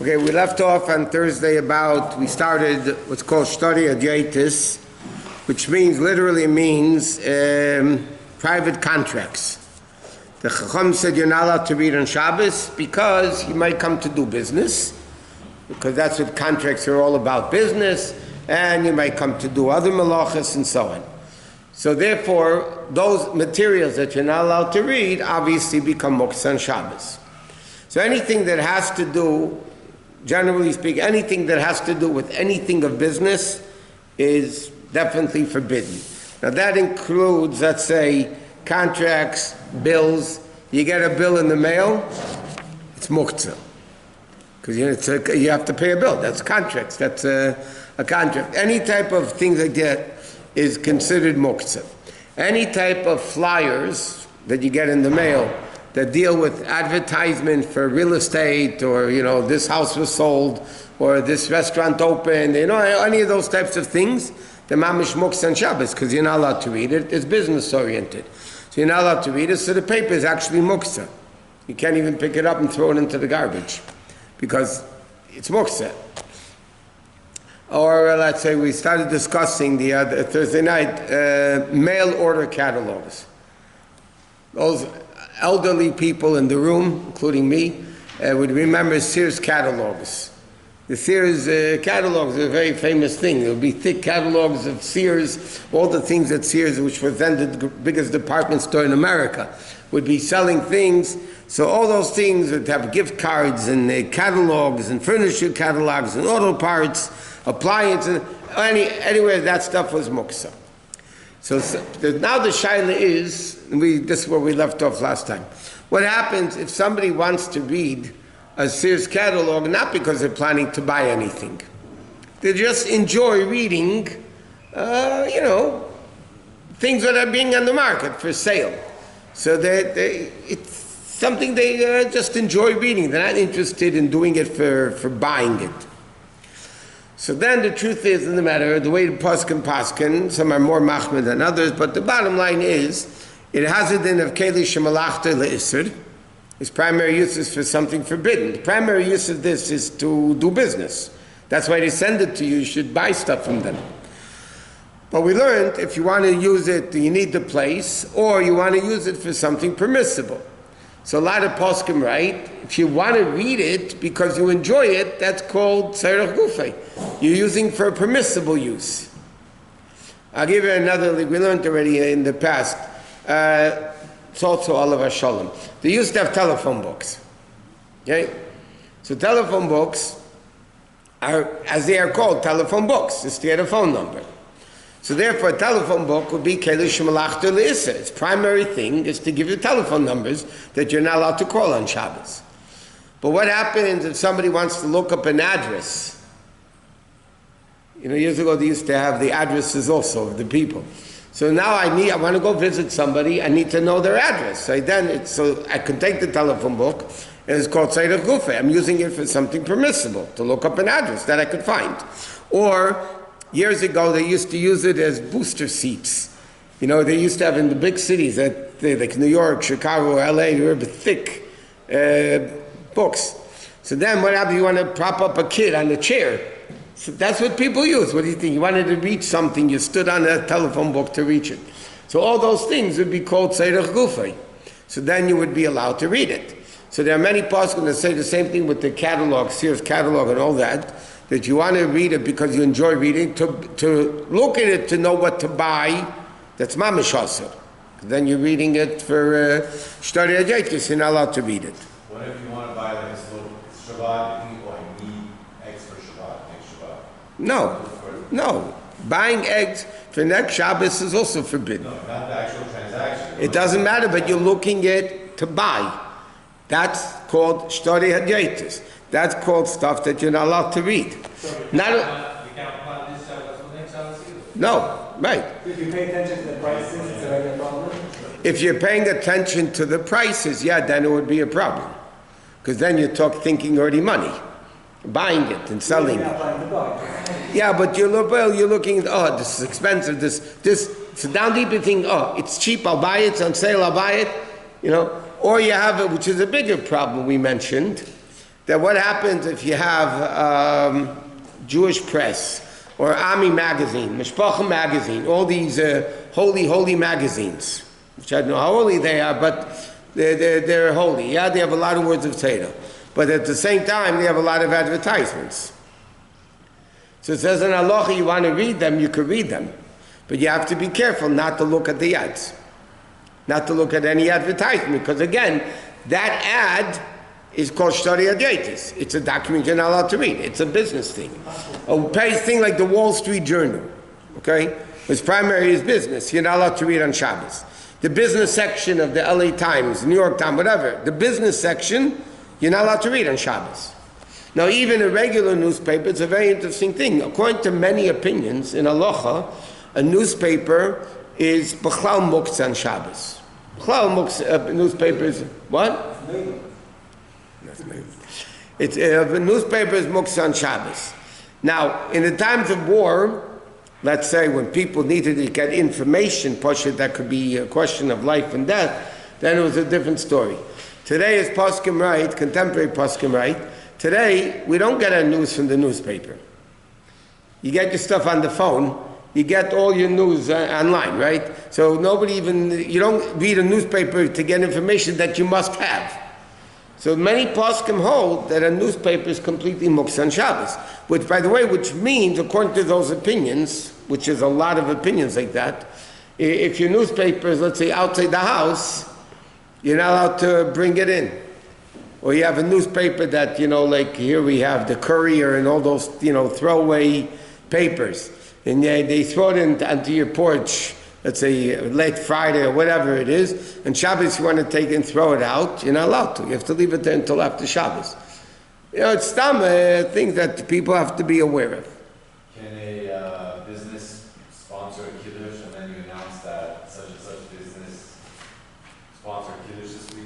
Okay, we left off on Thursday we started what's called Shtari Adjaitis, which literally means private contracts. The Chacham said you're not allowed to read on Shabbos because you might come to do business, because that's what contracts are all about, business, and you might come to do other halachos and so on. So therefore, those materials that you're not allowed to read obviously become muktzah on Shabbos. So anything that has to do, generally speaking, anything that has to do with anything of business is definitely forbidden. Now that includes, let's say, contracts, bills. You get a bill in the mail, it's muktzah. Because you have to pay a bill. That's contracts. That's a contract. Any type of thing like that is considered muktzah. Any type of flyers that you get in the mail that deal with advertisement for real estate, or this house was sold, or this restaurant opened, any of those types of things, the mamish muktzah on Shabbos, because you're not allowed to read it. It's business oriented, so you're not allowed to read it. So the paper is actually muktzah. You can't even pick it up and throw it into the garbage because it's muktzah. Or let's say we started discussing the other Thursday night mail order catalogs. Those elderly people in the room, including me, would remember Sears catalogs. The Sears catalogs are a very famous thing. There would be thick catalogs of Sears, all the things at Sears, which was then the biggest department store in America, would be selling things. So all those things would have gift cards and catalogs and furniture catalogs and auto parts, appliances, anywhere that stuff was muktzah. So now the shaila is, this is where we left off last time. What happens if somebody wants to read a Sears catalog, not because they're planning to buy anything. They just enjoy reading, things that are being on the market for sale. So it's something they just enjoy reading. They're not interested in doing it for buying it. So then the truth is, in the matter, the way the paskin, some are more machmir than others, but the bottom line is, it has a din of keli shemalachta le'isr. Its primary use is for something forbidden. The primary use of this is to do business. That's why they send it to you. You should buy stuff from them. But we learned if you want to use it, you need the place, or you want to use it for something permissible. So a lot of poskim write, if you want to read it because you enjoy it, that's called tzarech gufay. You're using for a permissible use. I'll give you another, we learned already in the past. It's also Olav Shalom. They used to have telephone books. Okay? So telephone books are, as they are called, telephone books. It's to get a phone number. So therefore, a telephone book would be Keli Shemalachta Le'isa. Its primary thing is to give you telephone numbers that you're not allowed to call on Shabbos. But what happens if somebody wants to look up an address? Years ago they used to have the addresses also of the people. So now I want to go visit somebody, I need to know their address. So I could take the telephone book, and it's called Tzarech Gufay. I'm using it for something permissible, to look up an address that I could find. Or, years ago, they used to use it as booster seats. They used to have in the big cities, like New York, Chicago, LA, they were thick books. So then what happens? You want to prop up a kid on a chair. So that's what people use. What do you think? You wanted to reach something, you stood on a telephone book to reach it. So all those things would be called Tzarech Gufay. So then you would be allowed to read it. So there are many poskim that say the same thing with the catalog, Sears catalog and all that you want to read it because you enjoy reading, to look at it to know what to buy, that's mamish asur. Then you're reading it for Shtari Adjaitis, you're not allowed to read it. What if you want to buy like this little Shabbat, you need eggs for Shabbat, next Shabbat? No. Buying eggs for next Shabbos is also forbidden. No, not the actual transaction. It doesn't matter, but you're looking at to buy. That's called Shtari Adjaitis. That's called stuff that you're not allowed to read. So you can't apply this Shabbat for next Shabbat either? No, right. If you pay attention to the prices, it's a regular problem? If you're paying attention to the prices, then it would be a problem. Because then you're thinking already money. Buying it and selling it. Yeah, but you're looking at, this is expensive, this, it's a down deeper thing, it's cheap, I'll buy it, it's on sale, I'll buy it, Or you have it, which is a bigger problem we mentioned, that what happens if you have Jewish press or Ami magazine, Mishpacha magazine, all these holy magazines, which I don't know how holy they are, but they're holy. Yeah, they have a lot of words of Torah. But at the same time, they have a lot of advertisements. So it says in halacha, you want to read them, you can read them. But you have to be careful not to look at the ads. Not to look at any advertisement. Because again, that ad is called Shtari Adaitis. It's a document you're not allowed to read. It's a business thing. A thing like the Wall Street Journal. Okay? Its primary is business. You're not allowed to read on Shabbos. The business section of the LA Times, New York Times, whatever. The business section, you're not allowed to read on Shabbos. Now, even a regular newspaper, it's a very interesting thing. According to many opinions in halacha, a newspaper is b'chlal muktzah on Shabbos. B'chlal muktzah, newspaper is what? It's a newspaper is muktzah on Shabbos. Now, in the times of war, let's say when people needed to get information, that could be a question of life and death, then it was a different story. Today is poskim right, contemporary poskim right. Today, we don't get our news from the newspaper. You get your stuff on the phone. You get all your news online, right? So you don't read a newspaper to get information that you must have. So many poskim hold that a newspaper is completely muktzah on Shabbos. Which, by the way, which means, according to those opinions, which is a lot of opinions like that, if your newspaper is, let's say, outside the house, you're not allowed to bring it in. Or you have a newspaper that, like here we have the Courier and all those, throwaway papers. And they throw it onto your porch, let's say late Friday or whatever it is. And Shabbos you want to take it and throw it out, you're not allowed to. You have to leave it there until after Shabbos. It's things that people have to be aware of. Can a business sponsor a kiddush and then you announce that such and such business sponsored kiddush this week?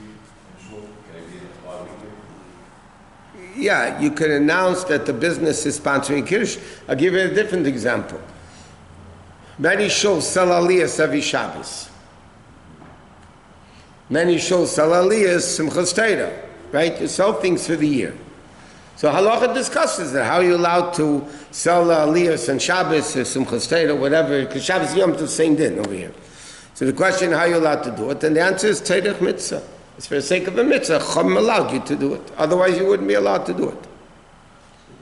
Yeah, you can announce that the business is sponsoring Kiddush. I'll give you a different example. Many shuls sell aliyahs every Shabbos. Many shuls sell aliyahs Simchas Torah, right? You sell things for the year. So halacha discusses that. How are you allowed to sell aliyahs on Shabbos or Simchas Torah, whatever? Because Shabbos Yom Tov same din over here. So the question, how are you allowed to do it? And the answer is Torah mitzvah. It's for the sake of a mitzvah. Chum allowed you to do it. Otherwise, you wouldn't be allowed to do it. So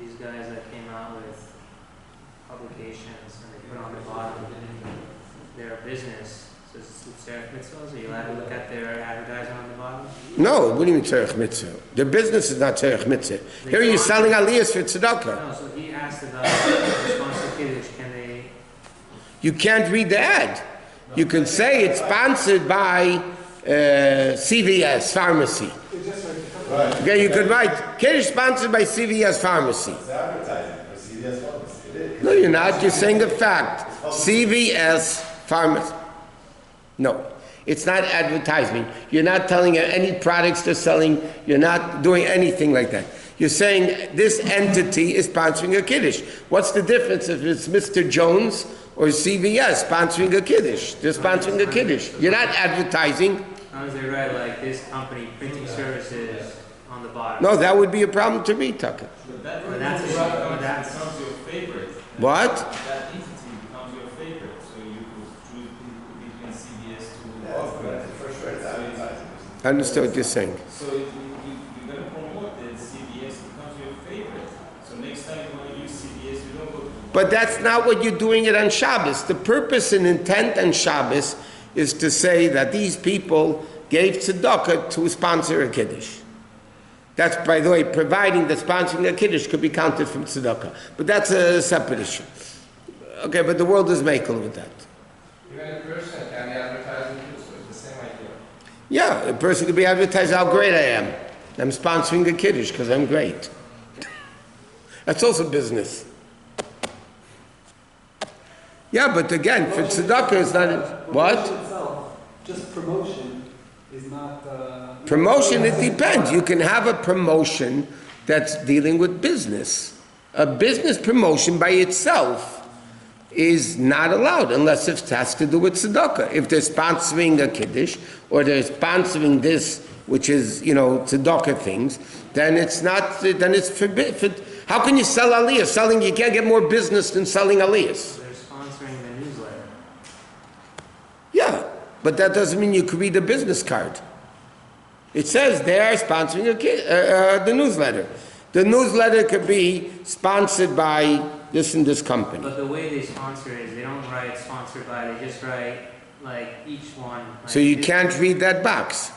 these guys that came out with publications and they put on the bottom their business, so it's tzarech mitzvahs. Are you allowed to look at their advertisement on the bottom? No, what do you mean tzarech mitzvah? Their business is not tzarech mitzvah. Here you're selling aliyahs for tzedakah. No, so he asked about the sponsor kiddush. Can they? You can't read the ad. You can say it's sponsored by CVS Pharmacy. Right. Okay, you could write, Kiddush sponsored by CVS Pharmacy. It's advertising for CVS Pharmacy. It is. No, you're not. You're saying a fact. CVS Pharmacy. No, it's not advertising. You're not telling any products they're selling. You're not doing anything like that. You're saying this entity is sponsoring a Kiddush. What's the difference if it's Mr. Jones or CVS sponsoring a Kiddush? They're sponsoring a Kiddush. You're not advertising. How does they write like this company printing services on the bottom? No, that would be a problem to read, Tucker. But that But that's- entity becomes your favorite. What? That entity becomes your favorite. So you could choose between CBS to For sure, it's advertising. I understand what you're saying. So you're going to promote that CBS becomes your favorite. So next time you want to use CBS, you don't go to. But that's not what you're doing it on Shabbos. The purpose and intent on Shabbos is to say that these people gave tzedakah to sponsor a Kiddush. That's, by the way, providing that sponsoring a Kiddush could be counted from tzedakah. But that's a separate issue. Okay, but the world is makel with that. Even a person can be advertising too, so it's the same idea. Yeah, a person could be advertising how great I am. I'm sponsoring a Kiddush because I'm great. That's also business. Yeah, but again, for tzedakah, it's not... What? Promotion itself, just promotion is not... Promotion, it depends. You can have a promotion that's dealing with business. A business promotion by itself is not allowed unless it has to do with tzedakah. If they're sponsoring a kiddush or they're sponsoring this, which is, tzedakah things, then it's not, then it's forbidden. How can you sell aliyah? You can't get more business than selling aliyahs. They're sponsoring the newsletter. Yeah, but that doesn't mean you could read a business card. It says they are sponsoring the newsletter. The newsletter could be sponsored by this and this company. But the way they sponsor it is they don't write sponsored by, they just write like each one. Like So you can't read that box.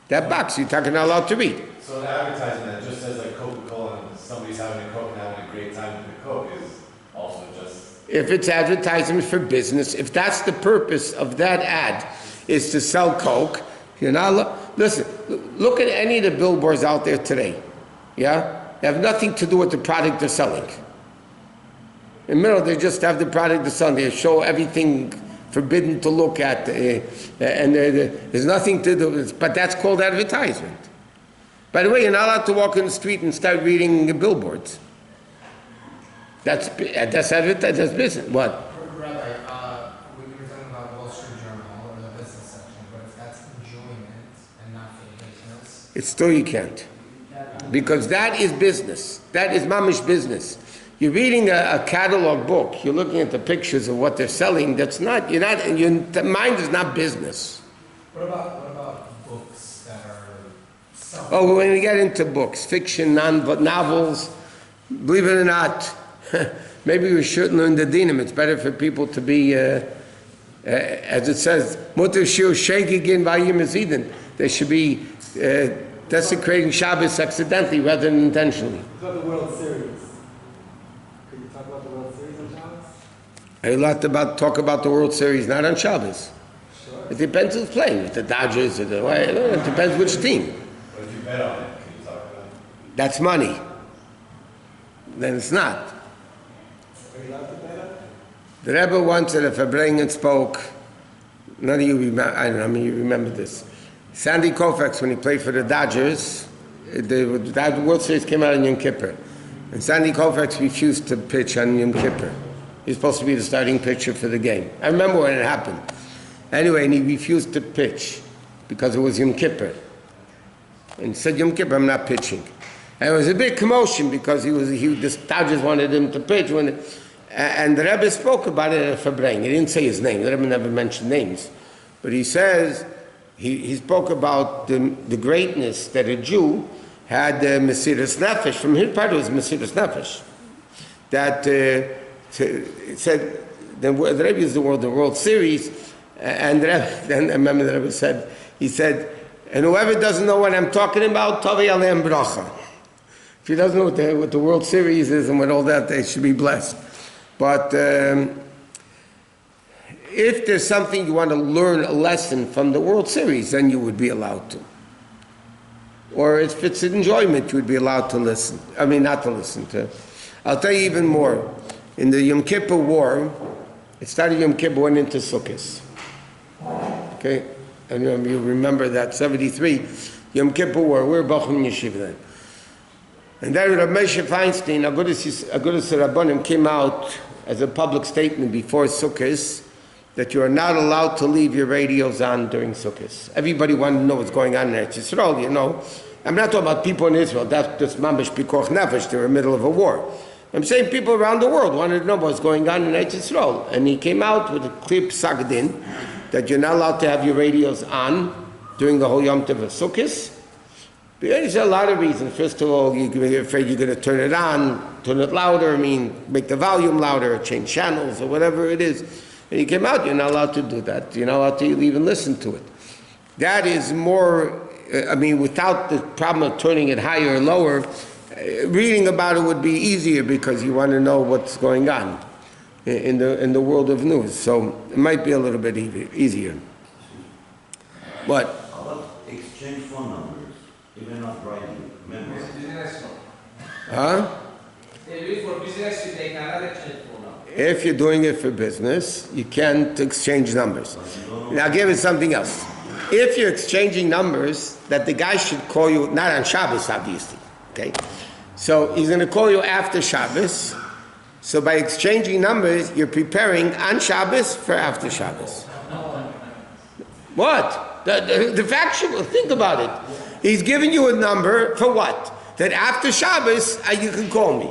That box you're talking not allowed to read. So the advertisement that just says like Coca-Cola and somebody's having a Coke and having a great time with the Coke is also just... If it's advertisement for business, if that's the purpose of that ad, is to sell Coke, you're not... Listen, look at any of the billboards out there today. Yeah? They have nothing to do with the product they're selling. In the middle, they just have the product they're selling. They show everything forbidden to look at, and there's nothing to do with it. But that's called advertisement. By the way, you're not allowed to walk in the street and start reading the billboards. That's advertising. That's business. What? Rabbi, we were talking about Wall Street Journal or the business section, but if that's enjoyment and not for anything else, It's still you can't. Because that is business. That is mamish business. You're reading a catalog book. You're looking at the pictures of what they're selling. That's not. Your mind is not business. what about books that are selling? Oh, when we get into books, fiction, novels, believe it or not, maybe we should learn the dinim. It's better for people to be, as it says, mutter shir shegigin vayim ezidin. They should be desecrating Shabbos accidentally rather than intentionally. What about the World Series? Can you talk about the World Series on Shabbos? A lot talk about the World Series, not on Shabbos. Sure. It depends who's playing, with the Dodgers or it depends which team. But if you bet on it, can you talk about it? That's money. Then it's not. Are you allowed to bet on it? The Rebbe once at a Farbrengen spoke, none of you remember, I don't know, I mean you remember this. Sandy Koufax, when he played for the Dodgers, the World Series came out on Yom Kippur. And Sandy Koufax refused to pitch on Yom Kippur. He was supposed to be the starting pitcher for the game. I remember when it happened. Anyway, and he refused to pitch because it was Yom Kippur. And he said, Yom Kippur, I'm not pitching. And it was a big commotion because the Dodgers wanted him to pitch. And the Rebbe spoke about it at Farbrengen. He didn't say his name. The Rebbe never mentioned names. But he says, he spoke about the greatness that a Jew had Mesiras Nefesh. From his part, it was Mesiras Nefesh. That said, the Rebbe used the word the World Series, and the Rebbe, then I remember the Rebbe said, he said, and whoever doesn't know what I'm talking about, Tavi Aleim Bracha. If he doesn't know what the World Series is and what all that, they should be blessed. But if there's something you want to learn a lesson from the World Series, then you would be allowed to. Or if it's an enjoyment, you would be allowed to listen. I mean, not to listen to. I'll tell you even more. In the Yom Kippur War, it started Yom Kippur, went into Sukkot. Okay? And you remember that, 73, Yom Kippur War, we're Bachum Yeshiva then. And then Rabbi Moshe Feinstein, Agudas Rabbonim, came out as a public statement before Sukkot that you are not allowed to leave your radios on during Sukkot. Everybody wanted to know what's going on in Eretz Yisrael, you know. I'm not talking about people in Israel, that's just mamish pikoch nefesh, they're in the middle of a war. I'm saying people around the world wanted to know what's going on in Eretz Yisrael. And he came out with a clear Vaad Din that you're not allowed to have your radios on during the whole Yom Tov of Sukkot. There's a lot of reasons. First of all, you're afraid you're going to turn it on, turn it louder, make the volume louder, or change channels, or whatever it is. And you came out, you're not allowed to do that. You're not allowed to even listen to it. That is more, without the problem of turning it higher or lower, reading about it would be easier because you want to know what's going on in the world of news. So it might be a little bit easier. What? How about exchange phone numbers? Even not writing memos. Huh? They do it for business, they cannot exchange phone number. If you're doing it for business, you can't exchange numbers. Now I'll give it something else. If you're exchanging numbers, that the guy should call you, not on Shabbos obviously, okay? So he's going to call you after Shabbos. So by exchanging numbers, you're preparing on Shabbos for after Shabbos. What? The factual, think about it. He's giving you a number for what? That after Shabbos, you can call me.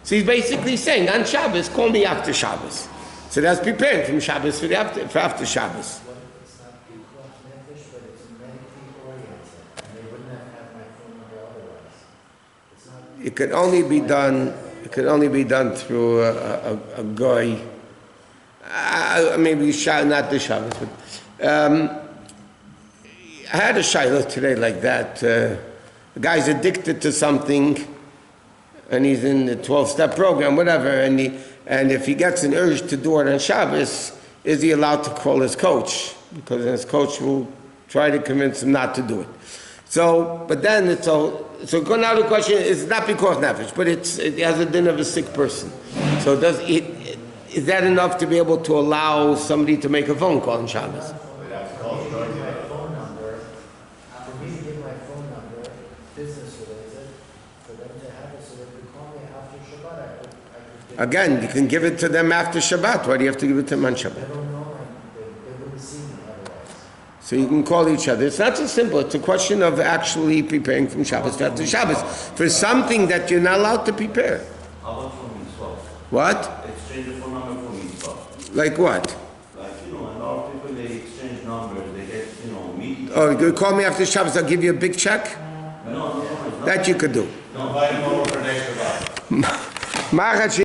So he's basically saying, on Shabbos, call me after Shabbos. So that's preparing from Shabbos for after Shabbos. What if it's not pikuach nefesh, but it's medically oriented, and they wouldn't have had my phone number otherwise? It's not. It could only be done. It could only be done through a guy. Maybe not the Shabbos, but I had a shiloh today like that. The guy's addicted to something, and he's in the 12-step program, whatever. And if he gets an urge to do it on Shabbos, is he allowed to call his coach? Because his coach will try to convince him not to do it. So, but then it's so going out of the question is not because nefesh, but it has a din of a sick person. So is that enough to be able to allow somebody to make a phone call on Shabbos? For me to give my phone number, business related, for them to have it, so they could call me after Shabbat, I could give. Again, you can give it to them after Shabbat. Why do you have to give it to them on They Shabbat? don't know, they wouldn't see me otherwise. So you can call each other. It's not so simple. It's a question of actually preparing from Shabbos to after Shabbos for something that you're not allowed to prepare. How about for mitzvah? What? Exchange the phone number for mitzvah. Like what? Like, a lot of people, they exchange numbers, they get, meetings. Oh, you call me after Shabbos, I'll give you a big check? No, it's not. That you could do. Invite him over for next Shabbat.